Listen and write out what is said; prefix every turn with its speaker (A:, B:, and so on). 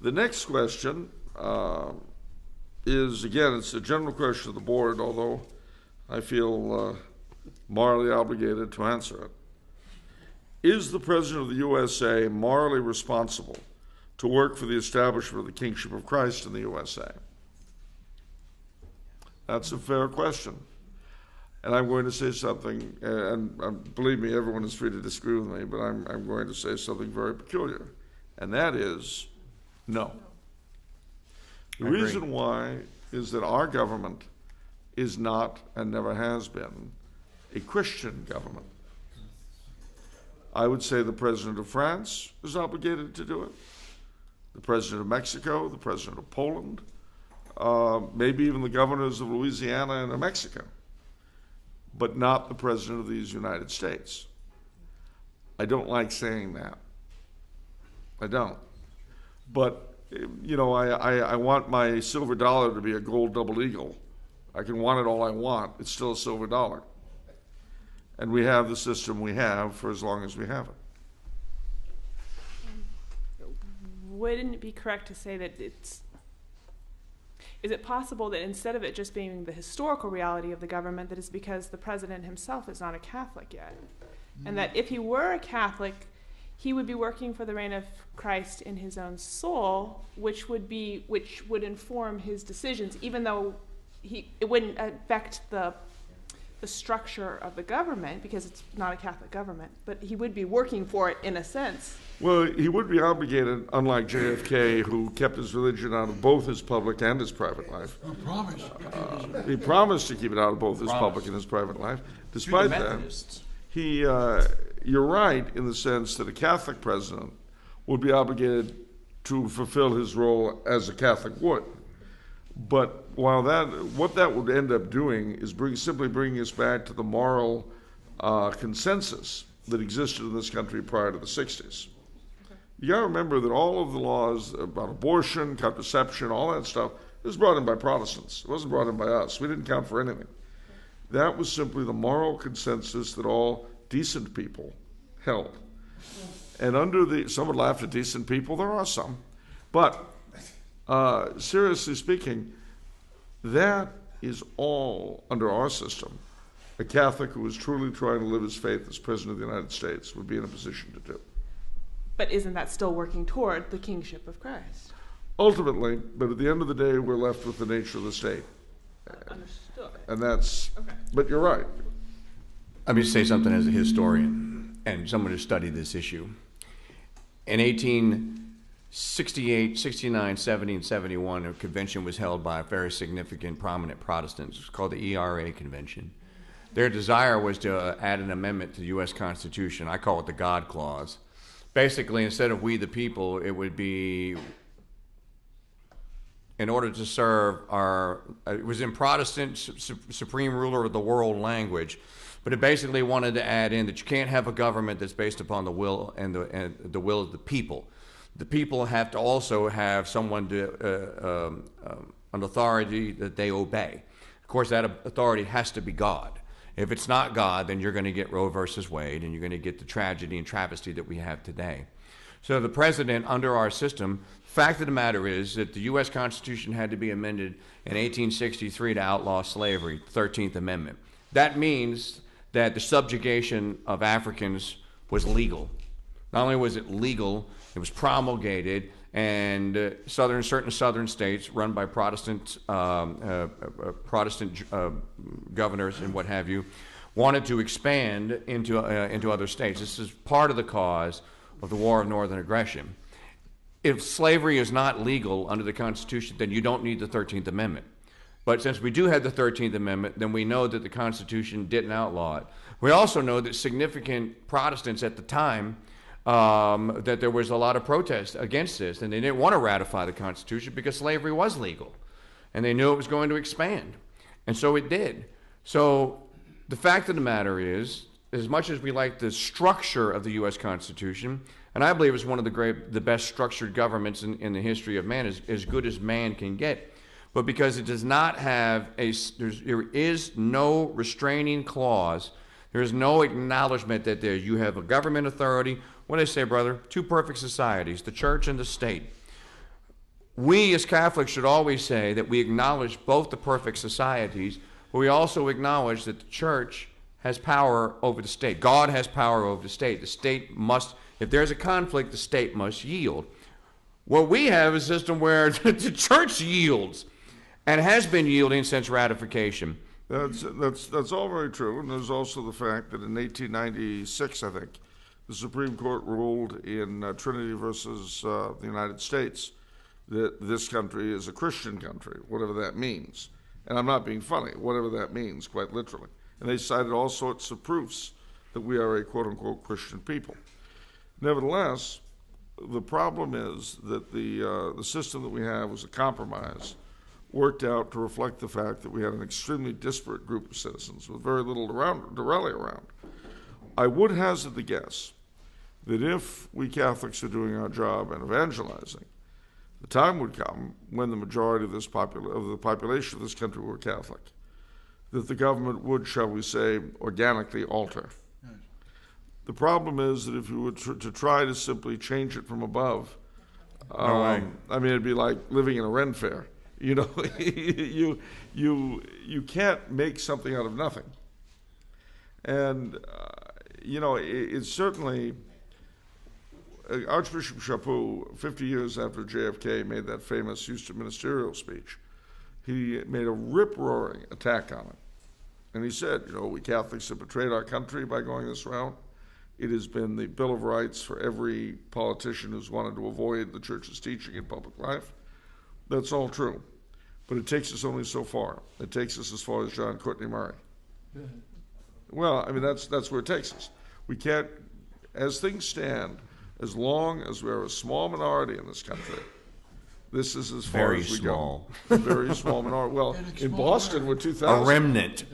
A: The next question is, again, it's a general question of the board, although I feel morally obligated to answer it. Is the President of the USA morally responsible to work for the establishment of the Kingship of Christ in the USA? That's a fair question. And I'm going to say something, and believe me, everyone is free to disagree with me, but I'm going to say something very peculiar, and that is no. The reason why is that our government is not, and never has been, a Christian government. I would say the President of France is obligated to do it, the President of Mexico, the President of Poland, maybe even the governors of Louisiana and New Mexico, but not the President of these United States. I don't like saying that. I don't. But, you know, I want my silver dollar to be a gold double eagle. I can want it all I want. It's still a silver dollar. And we have the system we have for as long as we have it.
B: Wouldn't it be correct to say that is it possible that instead of it just being the historical reality of the government, that it's because the president himself is not a Catholic yet? And that if he were a Catholic, he would be working for the reign of Christ in his own soul, which would inform his decisions, even though it wouldn't affect the structure of the government because it's not a Catholic government, but he would be working for it in a sense.
A: Well, he would be obligated, unlike JFK, who kept his religion out of both his public and his private life. He promised to keep it out of both his public and his private life. Despite that, you're right in the sense that a Catholic president would be obligated to fulfill his role as a Catholic would. But what that would end up doing is simply bringing us back to the moral consensus that existed in this country prior to the 60s. Okay. You got to remember that all of the laws about abortion, contraception, all that stuff, was brought in by Protestants. It wasn't brought in by us. We didn't count for anything. That was simply the moral consensus that all decent people held. And some would laugh at decent people, there are some. But seriously speaking, that is all under our system. A Catholic who is truly trying to live his faith as President of the United States would be in a position to do.
B: But isn't that still working toward the kingship of Christ?
A: Ultimately, but at the end of the day, we're left with the nature of the state.
B: Understood.
A: And that's, okay. But you're right.
C: Let me say something as a historian and someone who studied this issue. In 1868, 69, 70, and 71, a convention was held by very significant, prominent Protestants. It was called the ERA Convention. Their desire was to add an amendment to the U.S. Constitution. I call it the God Clause. Basically, instead of we the people, it would be in order to serve it was in Protestant supreme ruler of the world language, but it basically wanted to add in that you can't have a government that's based upon the will and the will of the people. The people have to also have someone an authority that they obey. Of course, that authority has to be God. If it's not God, then you're going to get Roe versus Wade, and you're going to get the tragedy and travesty that we have today. So the president, under our system, fact of the matter is that the U.S. Constitution had to be amended in 1863 to outlaw slavery, 13th Amendment. That means that the subjugation of Africans was legal. Not only was it legal, it was promulgated, and certain southern states run by Protestant governors and what have you wanted to expand into other states. This is part of the cause of the War of Northern Aggression. If slavery is not legal under the Constitution, then you don't need the 13th Amendment. But since we do have the 13th Amendment, then we know that the Constitution didn't outlaw it. We also know that significant Protestants at the time, that there was a lot of protest against this, and they didn't want to ratify the Constitution because slavery was legal, and they knew it was going to expand, and so it did. So the fact of the matter is, as much as we like the structure of the U.S. Constitution, and I believe it's one of the best structured governments in the history of man, as good as man can get, but because it does not have there is no restraining clause, there is no acknowledgement that you have a government authority. What do they say, brother? Two perfect societies, the church and the state. we as Catholics should always say that we acknowledge both the perfect societies, but we also acknowledge that the church has power over the state. God has power over the state. The state must, if there's a conflict, the state must yield. What we have is a system where the church yields and has been yielding since ratification.
A: That's all very true, and there's also the fact that in 1896, I think, the Supreme Court ruled in Trinity versus the United States that this country is a Christian country, whatever that means. And I'm not being funny, whatever that means, quite literally. And they cited all sorts of proofs that we are a quote-unquote Christian people. Nevertheless, the problem is that the system that we have was a compromise worked out to reflect the fact that we had an extremely disparate group of citizens with very little to rally around. I would hazard the guess that if we Catholics are doing our job and evangelizing, the time would come when the majority of the population of this country were Catholic, that the government would, shall we say, organically alter. Yes. The problem is that if you were to try to simply change it from above, I mean, it'd be like living in a Ren fair. You know, you can't make something out of nothing. And, you know, it's certainly, Archbishop Chaput, 50 years after JFK made that famous Houston ministerial speech, he made a rip-roaring attack on it. And he said, you know, we Catholics have betrayed our country by going this route. It has been the Bill of Rights for every politician who's wanted to avoid the Church's teaching in public life. That's all true. But it takes us only so far. It takes us as far as John Courtney Murray. Well, I mean, that's where it takes us. We can't, as things stand, as long as we're a small minority in this country, this is as far as we go. Very small minority. Well, in Boston, we're 2,000.
C: A remnant.